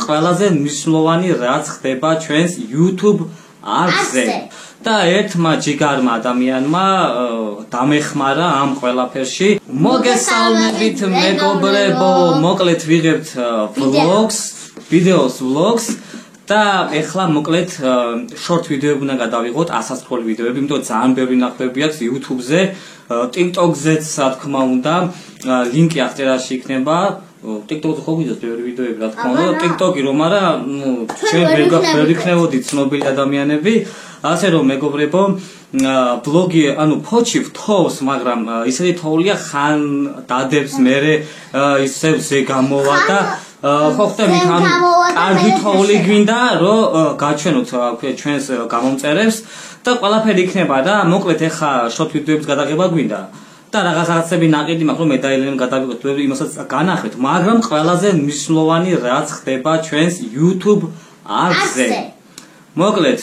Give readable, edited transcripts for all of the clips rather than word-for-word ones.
ყველაზე მნიშვნელოვანი რაც ხდება ჩვენს YouTube არხზე. და ერთმა ჯიგარმა ადამიანმა დამეხმარა ამ ყველაფერში. მოგესალმებით მეგობრებო, მოკლედ ვიღებთ vlogs, vlogs და ეხლა მოკლედ short ვიდეოები უნდა გადავიღოთ, ასასრული ვიდეოები, იმიტომ ძალიან ბევრი ნახევები აქვს YouTube-ზე, TikTok-ზეც, რა თქმა უნდა, ლინკი აღწერაში იქნება. TikTok-ზე ხო გვიძებს ბევრი ვიდეოები, რა თქმა უნდა, TikTok-ი რომ არა, ჩვენ ვერ იქნებოდით ცნობილი ადამიანები. ასე რომ მეგობრებო, ბლოგი, ანუ ფოჩი ვთხოვს, მაგრამ ისეთი თოვლია ხან დადებს მერე ისევ ზე გამოვა და ხო ხტებით, ანუ კარგი თოვლი გვინდა, რომ გაჩვენოთ ჩვენს გამომწერებს და ყველაფერი იქნება და მოკლედ ეხა short ვიდეოების გადაღება გვინდა. და რაღაცები ნაყიდი მაქვს, რომ მეტაილები გადავიღოთ, იმასაც განახეთ, მაგრამ ყველაზე მნიშვნელოვანი რაც ხდება ჩვენს YouTube არხზე. მოკლედ,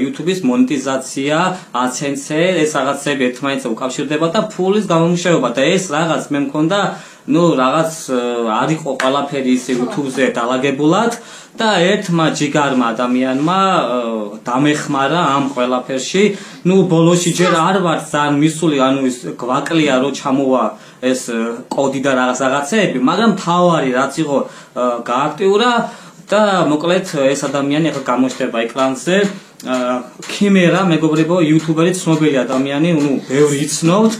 YouTube-ის მონეტიზაცია, AdSense, ეს რაღაცები ერთმანეთს უკავშირდება და ფულის გამომუშავება და ეს რაღაც მე მქონდა, რაღაც არ იყო ყველაფერი ისე YouTube-ზე დალაგებულად და ერთმა ჯიგარმა ადამიანმა დამეხმარა ამ ყველაფერში. ბოლოში ჯერ არ ვარ ძალიან მისული, ანუ ის გვაკლია რომ ჩამოვა ეს კოდი და რაღაცეები, მაგრამ თავარი რაც იყო გააქტიურა და მოკლედ ეს ადამიანი ახლა გამოჩნდება ეკრანზე. ქიმერა, მეგობრებო, იუთუბერი ცნობილი ადამიანი, ბევრი იცნობთ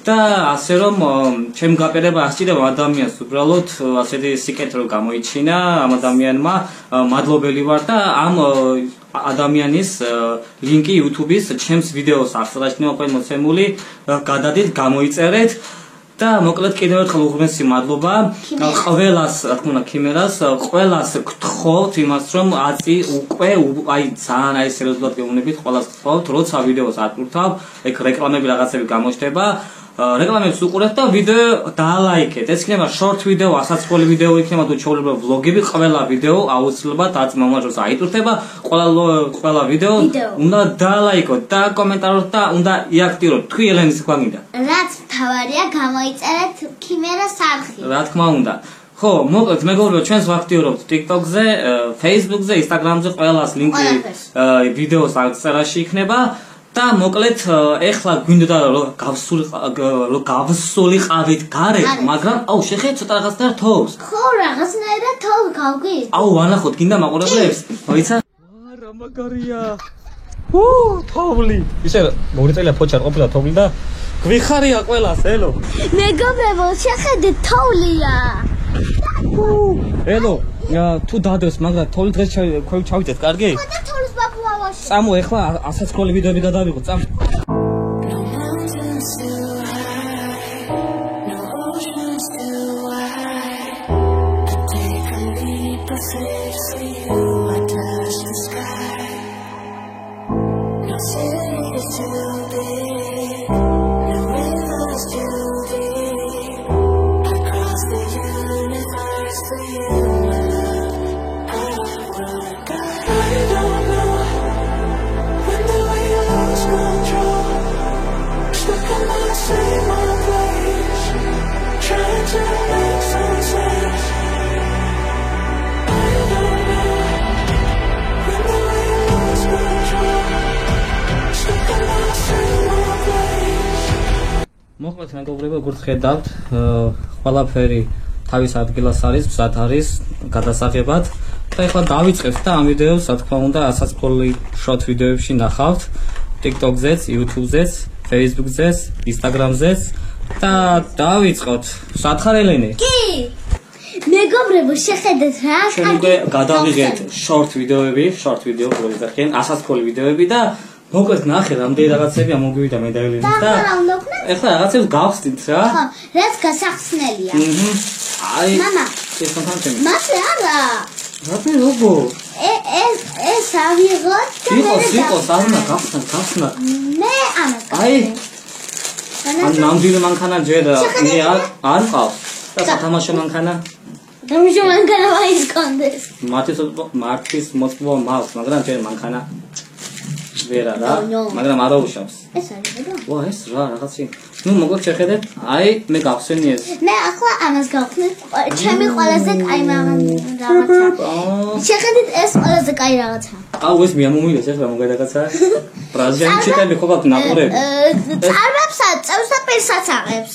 და ასე რომ ჩემ გაპირება ასჭირდება ადამიანს უბრალოდ ასეთი სიკეთე რომ გამოიჩინა ამ ადამიანმა, მადლობელი ვარ და ამ ადამიანის ლინკი YouTube-ის ჩემს ვიდეოს აღწერაში ყოფილი მოცემული, გადადით, გამოიწერეთ. და მოკლედ კიდევ ერთხელ უღრმესი მადლობა ყველას, რა თქმა უნდა, ქიმერას, ყველას გთხოვთ იმას, რომ აწი უკვე აი ძალიან აი სერიოზულად გეუბნებით, ყველას გთხოვთ, როცა ვიდეოს აკურთავ, ეგ რეკლამები რაღაცები გამოჩნდება, რეკლამებს უყურებთ და ვიდეო დაალაიქეთ. ეს იქნება short ვიდეო, ასასრული ვიდეო იქნება თუ ჩვეულებრივ ვლოგები, ყველა ვიდეო აუცილებლად აწმომაჟოს აიტვირთება, ყველა ვიდეო უნდა დაალაიქოთ და კომენტაროთ და უნდა იაქტიუროთ. თქვი ელენის თქვა გინდა? რაც თავარია გამოიწერეთ ქიმერას არხი. რა თქმა უნდა. ხო, მოკლედ მეგობრებო, ჩვენს ვაქტიურობთ TikTok-ზე, Facebook-ზე, Instagram-ზე, ყველას ლინკი ვიდეოს აღწერაში იქნება. და მოკლედ ეხლა გვინდოდა რომ გავსულიყავით გარეთ, მაგრამ აუ შეხეთ ცოტა რაღაცნაირად თოვს. ხო, რაღაცნაირად თოვი გავგით. აუ ვანახოთ გინდა მაყურებლებს. მოიცა? რა მაგარია. თოვლი. ისე მოგიწელია ფოჩი არ ყოფილა თოვლი და გვიხარია ყველას, ელო. მეგობრებო, შეხედეთ თოვლია. ელო, თუ დადოს, მაგრამ თოვლი დღეს ჩავიწეთ, კარგი? წამო ეხლა ასასრული ვიდეოები გადავიღოთ, წამო. მოკლედ მეგობრებო, როგორც ხედავთ, ყველაფერი თავის ადგილას არის, მზად არის გადასაღებად და ეხლა დავიწყებთ და ამ ვიდეოს, რა თქმა უნდა, ასასრული short ვიდეოებში ნახავთ TikTok-ზეც, YouTube-ზეც, Facebook-ზეც, Instagram-ზეც და დავიწყოთ. სათხარ ელენე? კი. მეგობრებო, შეხედეთ რა. ჩვენ უკვე გადავიღეთ short ვიდეოები, short ვიდეო პროექტიდან, ასასრული ვიდეოები და მოკლედ ნახე რამდენი რაღაცები ამოგვივიდა მედალებით და ეხლა რაღაცებს გავხსნით რა. ხო, რაც გასახსნელია. აი, მამა, ეს კონტენტი. მასე არა. რატო როგორ? ეს ავიღოთ და იყოს, არ უნდა გავხსნა. მე ამას. აი. ან ნამდვილი მანქანა ჯერ მე არ ყავს. და სათამაშო მანქანა? თამაშო მანქანა ვაის კონდეს. მარტის მოსპო მავს, მაგრამ ჯერ მანქანა ვერა რა, მაგრამ არ აუშავს. ეს არის რა? ვა, ეს რა, რაღაცი ნუ მოკლედ შეხედეთ, აი მე გავხსენი ეს. მე ახლა ამას გავხსნით, ჩემი ყველაზე კაი რაღაცა. შეხედეთ ეს ყველაზე კაი რაღაცა. აუ ეს მიამომივეს ახლა მოგედაკაცა. ბრაზილიანი ჩიტები ხო გაქვთ ნაყურები? წარმებსა, წევს და პირსაც აღებს.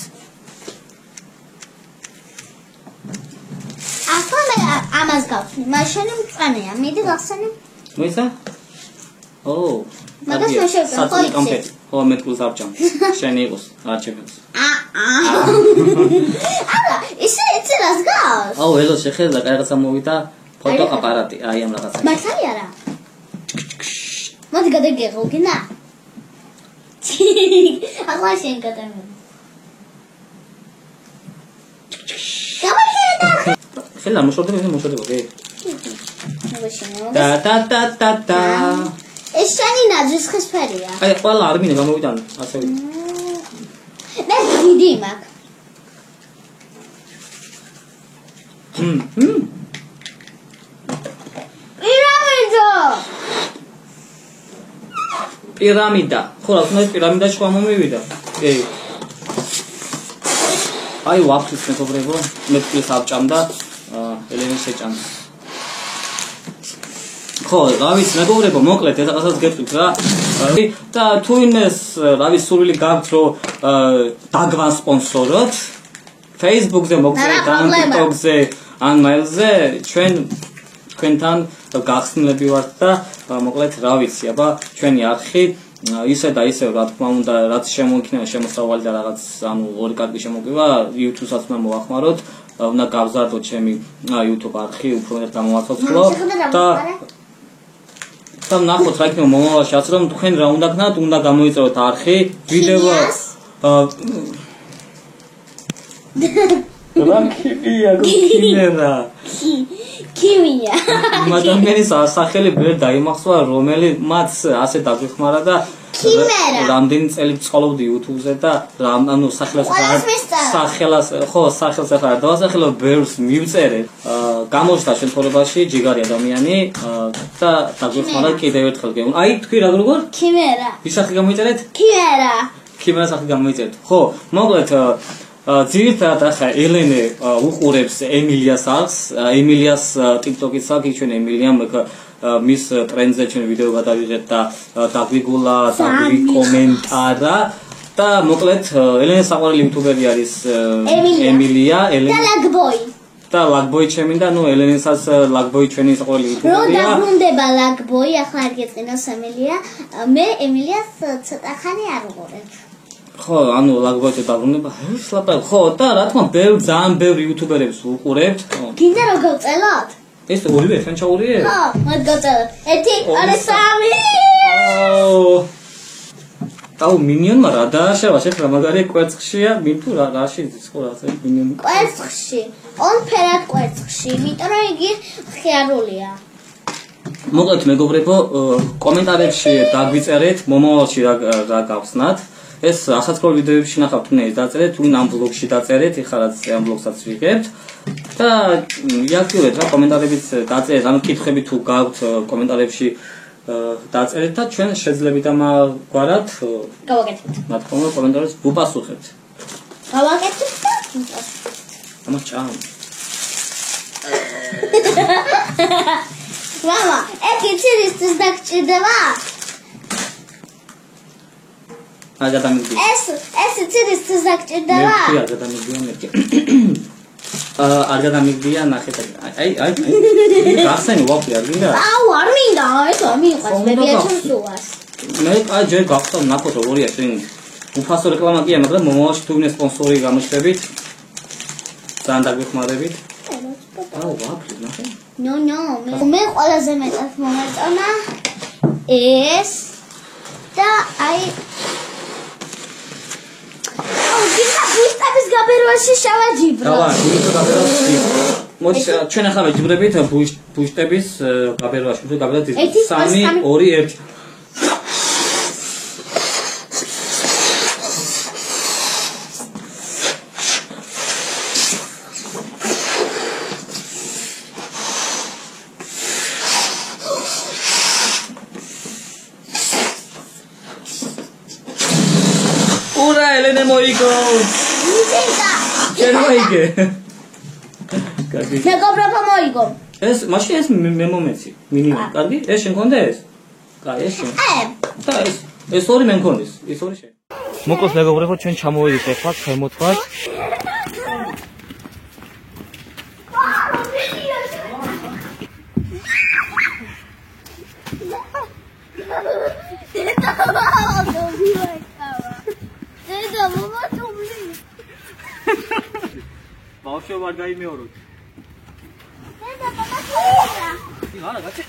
ახლა მე ამას გავხსნი. მაშინ მწვანეა, მიდი გავხსენი. მოიცა? ო. მაგას მე შევკრიბ, ხო იცი? ხო მე თქოს ავჭამ. შენი იყოს, არჩევებს. არა, ისე რას გავს? აუ ელო შეხედა, კაიღაცა მოვიდა ფოტოაპარატი, აი ამ რაღაცა. მართალი არა? მოდი გადაგიღო, გინა? ახლა შენ გადამე. ხელა მოშორდება, კი. და. ეს შენი ნაძვის ხისფერია. აი ყველა არ მინდა გამოვიტანო, ასე ვიტყვი. მე დიდი მაქვს. პირამიდა. ხო, რა თქმა უნდა, პირამიდაში ხომ მომივიდა. კი. აი ვაფლის მეგობრებო, მე თვითონ ავჭამდა, ელენე შეჭამდა. ხო, რა ვიცი მეგობრებო, მოკლედ ეს რაღაცას გეტყვით რა. და თუ იმეს, რა ვიცი, სურვილი გაქვთ, რომ დაგვან სპონსოროთ, Facebook-ზე მოგწერეთ, ან TikTok-ზე, ან mail-ზე, ჩვენთან გახსნილები ვართ და მოკლედ რა ვიცი, აბა ჩვენი არხი ისე და ისე რა თქმა უნდა, რაც შემოიქნება შემოსავალი და რაღაც ანუ ორი კარგი შემოგვივა, YouTube-საც უნდა მოახმაროთ, უნდა გავზარდოთ ჩემი YouTube არხი, უფრო მეტ გამოვაცოცხლო და ნახოთ რა იქნება მომავალშიც, რომ თქვენ რა უნდა გქნათ, უნდა გამოიწეროთ არხი, ვიდეო ქიმია. ადამიანის სახელი ვერ დაიმახსოვრა, რომელმაც ასე დაგვიხმარა და რამდენი წელი ცხოვრობდი YouTube-ზე და ანუ სახელს ახლა არ დავასახელო, ბევრს მივწერე. გამოჩნდა შემთხვევაში ჯიგარი ადამიანი და დაგვიხმარა კიდევ ერთხელ გეუბნ. აი თქვი როგორ? ქიმერა. ვის სახელი გამოიწერეთ? ქიმერა. ქიმერას სახელი გამოიწერეთ. ხო, მოკლედ ძირითადად ახლა ელენე უყურებს ემილიას არხს, ემილიას TikTok-ის აქვს, ჩვენ ემილიამ მის ტრენდზე ჩვენ ვიდეო გადავიღეთ და დაგვიგულა, დაგვიკომენტარა და მოკლედ ელენეს საყვარელი იუთუბერი არის ემილია, და ლაგბოი. და ლაგბოი ჩემი და ნუ ელენესაც ლაგბოი ჩვენი საყვარელი იუთუბერია. რო დაბრუნდება ლაგბოი, ახლა არ გეწინოს ემილია, მე ემილიას ცოტა ხანი არ უყურებ. ხო, ანუ ლაგბოიზე დაბრუნება, სლაპა, ხო, და რა თქმა უნდა, ძალიან ბევრი იუთუბერებს უყურებთ. გინდა რომ გავწელოთ? ეს ორივე შენ ჩაურიე? ხო, მოდი გავწელოთ. 1, 2, 3. აუ მინიონმა რა დააშავა, შეხლა მაგარი კვერცხშია, მინ თუ რაში იცის ხო რა ეს მინიონი? კვერცხში, ორფერად კვერცხში, იმიტომ რომ იგი ხიარულია. მოკლედ მეგობრებო, კომენტარებში დაგვიწერეთ, მომავალში რა გავხსნათ. ეს ახალგაზრდა ვიდეოებში ნახავთ, თუნდაც დაწერეთ, თუ ამ ბლოგში დაწერეთ, ეხლა რაც ამ ბლოგსაც ვიღებთ და იაქტიურეთ რა კომენტარებით დაწერეთ, ანუ კითხვები თუ გაქვთ კომენტარებში დაწერეთ და ჩვენ შეძლებთ ამგვარად გავაკეთებთ. რა თქმა უნდა კომენტარებს ვუპასუხებთ. გავაკეთებთ და ამას ჭამ. მამა, ეგ იცის დაგჭირდება? აგადამიგდი. ეს იცის დაგჭირდება? მე აგადამიგდია მე. აგადამიგდია ნახეთ. აი. გახსენი ვაფლი არ გინდა? აუ, არ მინდა, ეს არ მიყვარს, მე ბიაჩემს უვარს. მე ჯერ გახსოვ ნახოთ როგორია შენ. უფასო რეკლამა კი, მაგრამ მომავალში თუ ვინმე სპონსორი გამოჩნდებით, ძალიან დაგვეხმარებით. აუ, ვაფლი ნახე. ნო, მე ყველაზე მეტად მომეწონა ეს და აი გინდა ბუშტების გაბერვაში შევაჯიბრო. დავა, ბუშტების გაბერვაში. მოდი ჩვენ ახლა ვეჯიბრებით ბუშტების გაბერვაში. თუ გაბერვად 3, 2, 1. შენ მოიგო. შენ მოიგე. კარგი. მეგობრებო მოიგო. ეს მაშინ ეს მე მომეცი. მინიმუმ. კარგი? ეს შენ გქონდა ეს? კაი, ეს შენ. და ეს ორი მე მქონდეს. ეს ორი შენ. მოკლედ მეგობრებო, ჩვენ ჩამოვედით ახლა ხემოთვას. ბავშვო ვარ გაიმეოროთ. არა, გაწე.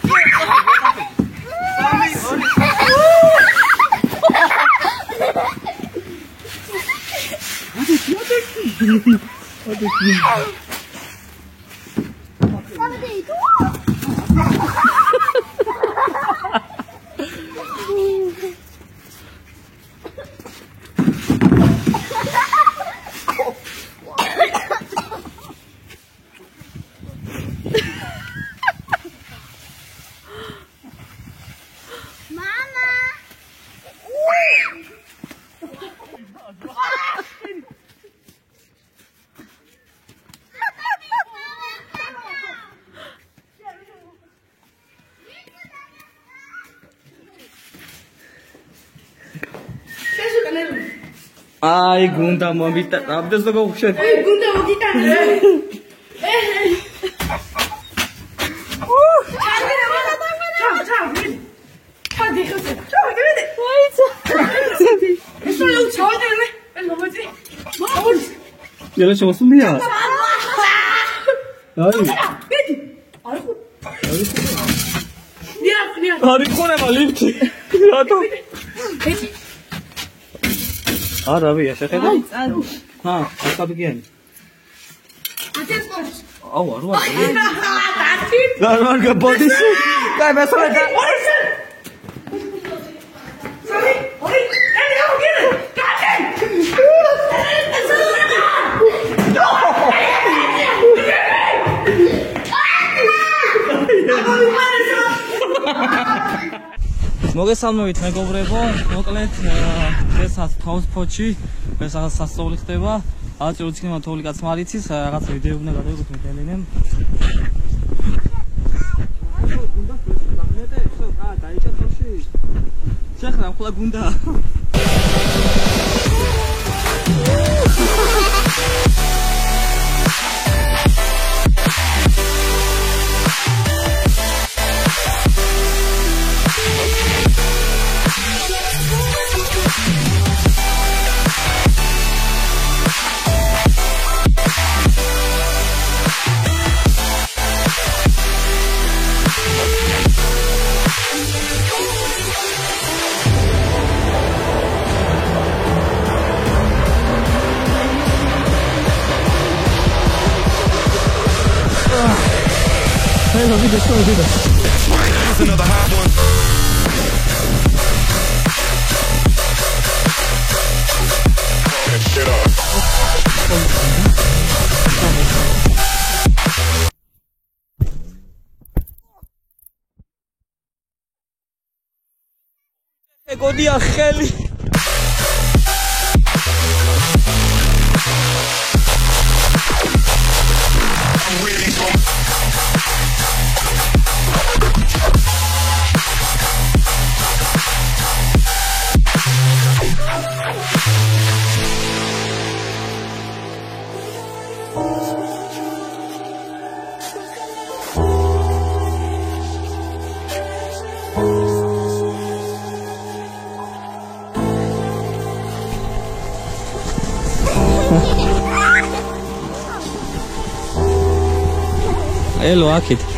აი გუნდა მომიტა აბდეს და გავხშეთ. აი გუნდა მოგიტანე. Yala çalışsın mı ya? Hayır. Harika ne var lifti? Adam. Abi yaşa kadar. Ha, tabii ki. Var. Var kapatış. Kay mesela da. მოგესალმებით მეგობრებო, მოკლედ დღესაც თავს ფოჩი, ეს რაღაც სასწაული ხდება. აწი უცინმა თოვლი კაც მარიცის, რაღაც ვიდეო უნდა გადავიღოთ მე დელენემ. გუნდა ფლეშ დაიჭა თოში. შეხლა მხლა გუნდა. Another hot one. Shit up. Egoni axeli. Elo, akit.